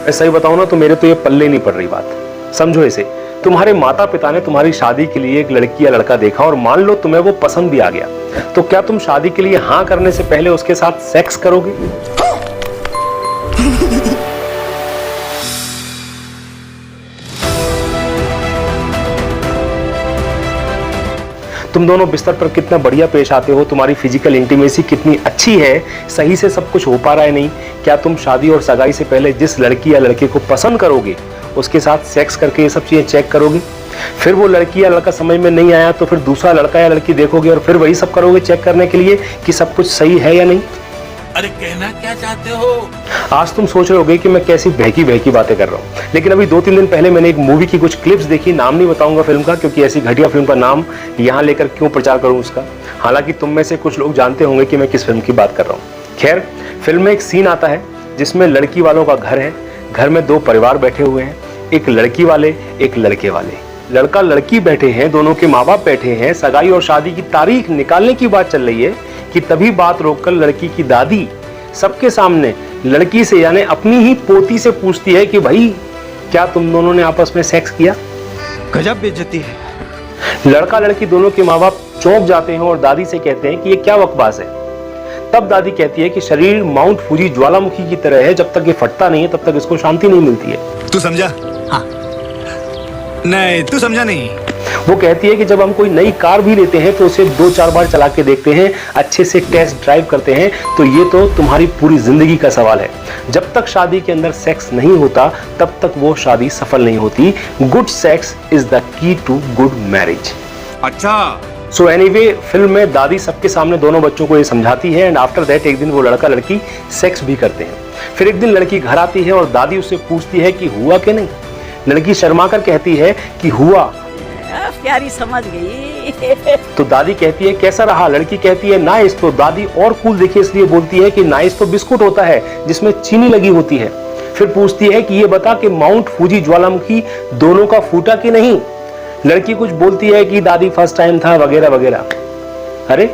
मैं सही बताऊं ना तो मेरे तो ये पल्ले नहीं पड़ रही बात। समझो इसे, तुम्हारे माता पिता ने तुम्हारी शादी के लिए एक लड़की या लड़का देखा और मान लो तुम्हें वो पसंद भी आ गया, तो क्या तुम शादी के लिए हाँ करने से पहले उसके साथ सेक्स करोगे? तुम दोनों बिस्तर पर कितना बढ़िया पेश आते हो, तुम्हारी फिजिकल इंटीमेसी कितनी अच्छी है, सही से सब कुछ हो पा रहा है नहीं? क्या तुम शादी और सगाई से पहले जिस लड़की या लड़के को पसंद करोगे उसके साथ सेक्स करके ये सब चीजें चेक करोगे? फिर वो लड़की या लड़का समझ में नहीं आया तो फिर दूसरा लड़का या लड़की देखोगे और फिर वही सब करोगे चेक करने के लिए कि सब कुछ सही है या नहीं? अरे कहना क्या चाहते हो? आज तुम सोच रहे होगे कि मैं कैसी बहकी बहकी बातें कर रहा हूँ, लेकिन अभी 2-3 दिन पहले मैंने एक मूवी की कुछ क्लिप्स देखी। नाम नहीं बताऊंगा फिल्म का, क्योंकि ऐसी घटिया फिल्म का नाम यहाँ लेकर क्यों प्रचार करूँ उसका। हालांकि तुम में से कुछ लोग जानते होंगे कि मैं किस फिल्म की बात कर रहा हूँ। खैर, फिल्म में एक सीन आता है जिसमें लड़की वालों का घर है। घर में 2 परिवार बैठे हुए हैं, एक लड़की वाले एक लड़के वाले। लड़का लड़की बैठे हैं, दोनों के माँ बाप बैठे हैं। सगाई और शादी की तारीख निकालने की बात चल रही है कि तभी बात रोककर लड़की की दादी सबके सामने लड़की से यानी अपनी ही पोती से पूछती है कि भाई क्या तुम दोनों ने आपस में सेक्स किया? गजब बेइज्जती है। लड़का लड़की दोनों के माँ बाप चौंक जाते हैं और दादी से कहते हैं कि ये क्या बकवास है। तब दादी कहती है कि शरीर माउंट फूजी ज्वालामुखी की तरह है, जब तक ये फटता नहीं है तब तक इसको शांति नहीं मिलती है। तू समझा? हाँ। नहीं, तू समझा नहीं। वो कहती है कि जब हम कोई नई कार भी लेते हैं तो उसे 2-4 बार चला के देखते हैं, अच्छे से टेस्ट ड्राइव करते हैं। तो ये तो तुम्हारी पूरी जिंदगी का सवाल है। जब तक शादी के अंदर सेक्स नहीं होता तब तक वो शादी सफल नहीं होती। Good sex is the key to good marriage. अच्छा। सो एनीवे, फिल्म में दादी सबके सामने दोनों बच्चों को ये समझाती है एंड आफ्टर दैट एक दिन वो लड़का लड़की सेक्स भी करते हैं। फिर एक दिन लड़की घर आती है और दादी उससे पूछती है कि हुआ कि नहीं। लड़की शर्मा कर कहती है कि हुआ। प्यारी समझ गई। तो दादी कहती है कैसा रहा? लड़की कहती है नाइस। तो दादी और कूल देखिए इसलिए बोलती है कि नाइस तो बिस्कुट होता है जिसमें चीनी लगी होती है। फिर पूछती है कि ये बता कि माउंट फूजी ज्वालामुखी दोनों का फूटा कि नहीं। लड़की कुछ बोलती है कि दादी फर्स्ट टाइम था वगैरह वगैरह। अरे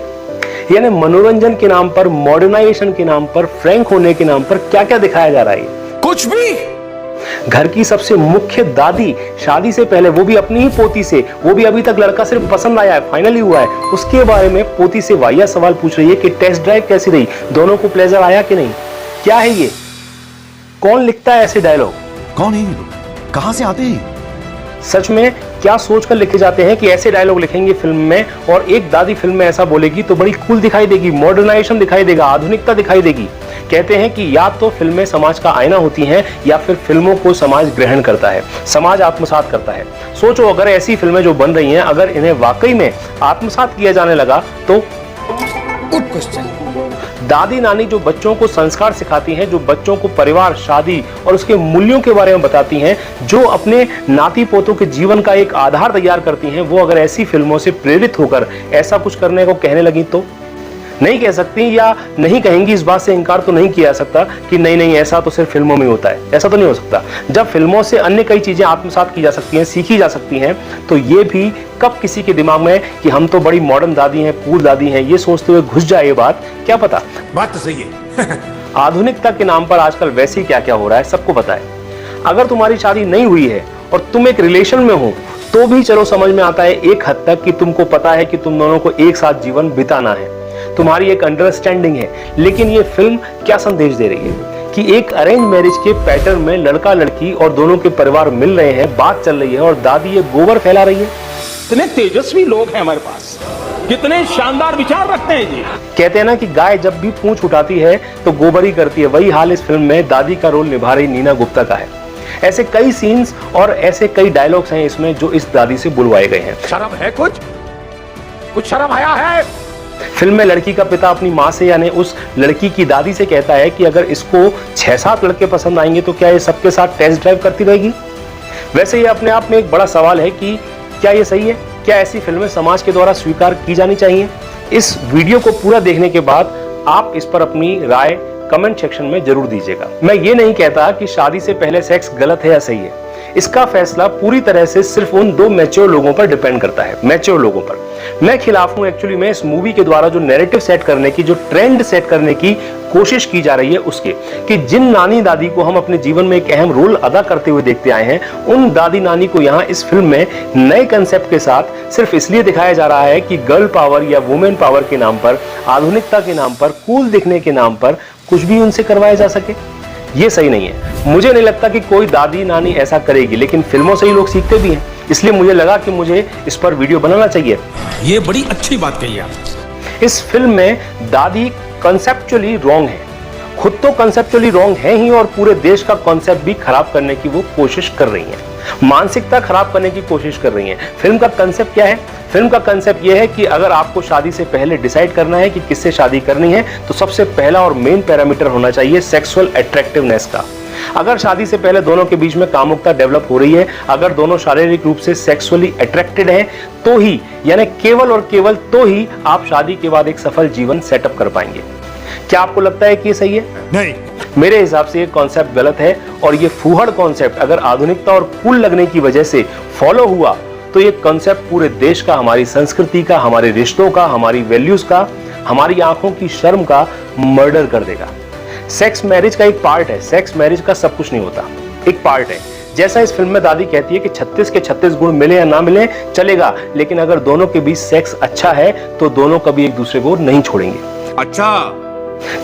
यानी मनोरंजन के नाम पर, मॉडर्नाइजेशन के नाम पर, फ्रैंक होने के नाम पर क्या क्या दिखाया जा रहा है? कुछ भी। घर की सबसे मुख्य दादी शादी से पहले, वो भी अपनी ही पोती से, वो भी अभी तक लड़का सिर्फ पसंद आया है, फाइनली हुआ है, उसके बारे में पोती से वाहिया सवाल पूछ रही है कि टेस्ट ड्राइव कैसी रही, दोनों को प्लेजर आया कि नहीं। क्या है ये? कौन लिखता है ऐसे डायलॉग? कौन है ये लोग? कहां से आते हैं? सच में क्या सोचकर लिखे जाते हैं कि ऐसे डायलॉग लिखेंगे फिल्म में और एक दादी फिल्म में ऐसा बोलेगी तो बड़ी कूल दिखाई देगी, मॉडर्नाइजेशन दिखाई देगा, आधुनिकता दिखाई देगी। कहते हैं कि या तो फिल्में समाज का आईना होती हैं या फिर फिल्मों को समाज ग्रहण करता है, समाज आत्मसात करता है। सोचो अगर ऐसी फिल्में जो बन रही हैं अगर इन्हें वाकई में आत्मसात किया जाने लगा तो? Good question. दादी नानी जो बच्चों को संस्कार सिखाती हैं, जो बच्चों को परिवार, शादी और उसके मूल्यों के बारे में बताती हैं, जो अपने नाती पोतों के जीवन का एक आधार तैयार करती हैं, वो अगर ऐसी फिल्मों से प्रेरित होकर ऐसा कुछ करने को कहने लगी तो? नहीं कह सकती या नहीं कहेंगी, इस बात से इनकार तो नहीं किया जा सकता कि नहीं नहीं ऐसा तो सिर्फ फिल्मों में होता है, ऐसा तो नहीं हो सकता। जब फिल्मों से अन्य कई चीजें आत्मसात की जा सकती हैं, सीखी जा सकती हैं, तो ये भी कब किसी के दिमाग में कि हम तो बड़ी मॉडर्न दादी हैं, कूल दादी हैं, ये सोचते हुए घुस जाए ये बात, क्या पता। बात तो सही है। आधुनिकता के नाम पर आजकल वैसे ही क्या क्या हो रहा है सबको पता है। अगर तुम्हारी शादी नहीं हुई है और तुम एक रिलेशन में हो तो भी चलो समझ में आता है एक हद तक कि तुमको पता है कि तुम दोनों को एक साथ जीवन बिताना है, तुम्हारी एक अंडरस्टैंडिंग है। लेकिन ये फिल्म क्या संदेश दे रही है कि एक अरेंज मैरिज के पैटर्न में लड़का लड़की और दोनों के परिवार मिल रहे हैं, बात चल रही है और दादी ये गोबर फैला रही है। इतने तेजस्वी लोग हैं हमारे पास, कितने शानदार विचार रखते हैं जी। कहते हैं ना कि गाय जब भी पूंछ उठाती है तो गोबर ही करती है, वही हाल इस फिल्म में दादी का रोल निभा रही नीना गुप्ता का है। ऐसे कई सीन्स और ऐसे कई डायलॉग्स हैं इसमें जो इस दादी से बुलवाए गए हैं। शर्म है? कुछ शर्म आया है? फिल्म में लड़की का पिता अपनी माँ से यानी उस लड़की की दादी से कहता है कि अगर इसको 6-7 लड़के पसंद आएंगे तो क्या ये सबके साथ टेस्ट ड्राइव करती रहेगी? वैसे ये अपने आप में एक बड़ा सवाल है कि क्या ये सही है? क्या ऐसी फिल्में समाज के द्वारा स्वीकार की जानी चाहिए? इस वीडियो को पूरा देखने के बाद आप इस पर अपनी राय कमेंट सेक्शन में जरूर दीजिएगा। मैं ये नहीं कहता कि शादी से पहले सेक्स गलत है या सही है, इसका फैसला पूरी तरह से सिर्फ उन 2 मैच्योर लोगों पर डिपेंड करता है, मैच्योर लोगों पर। मैं खिलाफ हूं एक्चुअली में इस मूवी के द्वारा जो नैरेटिव सेट करने की, जो ट्रेंड सेट करने की कोशिश की जा रही है उसके, कि जिन नानी दादी को हम अपने जीवन में एक अहम रोल अदा करते हुए देखते आए हैं, उन दादी नानी को यहां इस फिल्म में नए कंसेप्ट के साथ सिर्फ इसलिए दिखाया जा रहा है कि गर्ल पावर या वुमेन पावर के नाम पर, आधुनिकता के नाम पर, कूल दिखने के नाम पर कुछ भी उनसे करवाया जा सके। ये सही नहीं है। मुझे नहीं लगता कि कोई दादी नानी ऐसा करेगी, लेकिन फिल्मों से ही लोग सीखते भी हैं, इसलिए मुझे लगा कि मुझे इस पर वीडियो बनाना चाहिए। ये बड़ी अच्छी बात कही आप। इस फिल्म में दादी कंसेप्चुअली रॉन्ग है, खुद तो कंसेप्चुअली रॉन्ग है ही, और पूरे देश का कॉन्सेप्ट भी खराब करने की वो कोशिश कर रही हैं, मानसिकता खराब करने की कोशिश कर रही हैं। फिल्म का कंसेप्ट क्या है? फिल्म का कंसेप्ट यह है कि अगर आपको शादी से पहले डिसाइड करना है कि किससे शादी करनी है, तो सबसे पहला और मेन पैरामीटर होना चाहिए सेक्सुअल अट्रैक्टिवनेस का। अगर शादी से पहले दोनों के बीच में कामुकता डेवलप हो रही है, अगर दोनों शारीरिक रूप से सेक्सुअली अट्रैक्टेड हैं, तो ही, यानी केवल और केवल तो ही आप शादी के बाद एक सफल जीवन सेटअप कर पाएंगे। क्या आपको लगता है कि ये सही है? नहीं। मेरे हिसाब से ये कॉन्सेप्ट गलत है, और ये फूहड़ कॉन्सेप्ट अगर आधुनिकता और कूल लगने की वजह से फॉलो हुआ, तो ये कॉन्सेप्ट पूरे देश का, हमारी संस्कृति का, हमारे रिश्तों का, हमारी वैल्यूज का, हमारी आंखों की शर्म का मर्डर कर देगा। सेक्स मैरिज का एक पार्ट है, सेक्स मैरिज का सब कुछ नहीं होता, एक पार्ट है। जैसा इस फिल्म में दादी कहती है कि 36 के 36 गुण मिले या ना मिले चलेगा, लेकिन अगर दोनों के बीच सेक्स अच्छा है तो दोनों कभी एक दूसरे को नहीं छोड़ेंगे। अच्छा।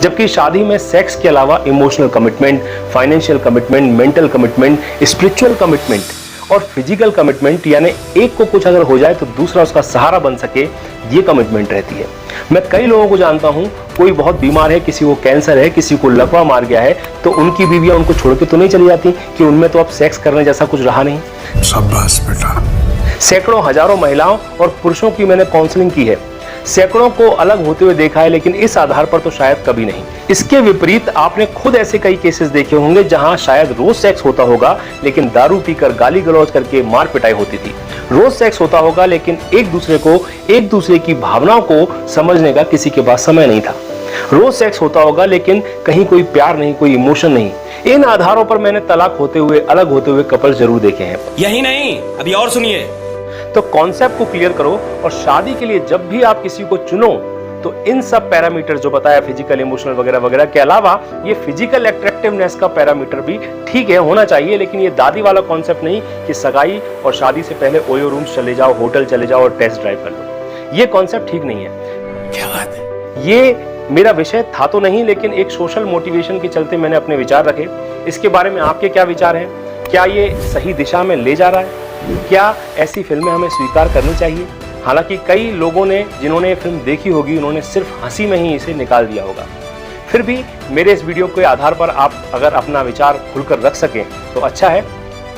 जबकि शादी में सेक्स के अलावा emotional commitment, financial commitment, mental commitment, spiritual commitment और फिजिकल कमिटमेंट, यानी एक को कुछ अगर हो जाए तो दूसरा उसका सहारा बन सके, ये कमिटमेंट रहती है। मैं कई लोगों को जानता हूं, कोई बहुत बीमार है, किसी को कैंसर है, किसी को लकवा मार गया है, तो उनकी बीवियां उनको छोड़ के तो नहीं चली जाती कि उनमें तो अब सेक्स करने जैसा कुछ रहा नहीं। शाबाश बेटा। सैकड़ों हजारों महिलाओं और पुरुषों की मैंने काउंसलिंग की है, सैकड़ों को अलग होते हुए देखा है, लेकिन इस आधार पर तो शायद कभी नहीं। इसके विपरीत आपने खुद ऐसे कई केसेस देखे होंगे जहां शायद रोज सेक्स होता होगा, लेकिन दारू पीकर गाली गलौज करके मार पिटाई होती थी। रोज सेक्स होता होगा, लेकिन एक दूसरे की भावनाओं को समझने का किसी के पास समय नहीं था। रोज सेक्स होता होगा, लेकिन कहीं कोई प्यार नहीं, कोई इमोशन नहीं। इन आधारों पर मैंने तलाक होते हुए, अलग होते हुए कपल जरूर देखे हैं। यही नहीं, अभी और सुनिए। तो कॉन्सेप्ट को क्लियर करो, और शादी के लिए जब भी आप किसी को चुनो तो इन सब पैरामीटर जो बताया, फिजिकल, इमोशनल वगैरह वगैरह के अलावा ये फिजिकल अट्रैक्टिवनेस का पैरामीटर भी ठीक है, होना चाहिए, लेकिन ये दादी वाला कॉन्सेप्ट नहीं कि सगाई और शादी से पहले ओयो रूम्स चले जाओ, होटल चले जाओ और टेस्ट ड्राइव कर लो। ये कॉन्सेप्ट ठीक नहीं है। क्या बात है। ये मेरा विषय था तो नहीं, लेकिन एक सोशल मोटिवेशन के चलते मैंने अपने विचार रखे। इसके बारे में आपके क्या विचार हैं? क्या ये सही दिशा में ले जा रहा है? क्या ऐसी फिल्में हमें स्वीकार करनी चाहिए? हालांकि कई लोगों ने, जिन्होंने ये फिल्म देखी होगी, उन्होंने सिर्फ हंसी में ही इसे निकाल दिया होगा। फिर भी मेरे इस वीडियो के आधार पर आप अगर अपना विचार खुलकर रख सकें तो अच्छा है।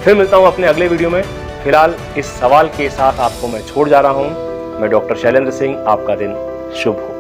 फिर मिलता हूं अपने अगले वीडियो में। फिलहाल इस सवाल के साथ आपको मैं छोड़ जा रहा हूं। मैं डॉक्टर शैलेंद्र सिंह। आपका दिन शुभ हो।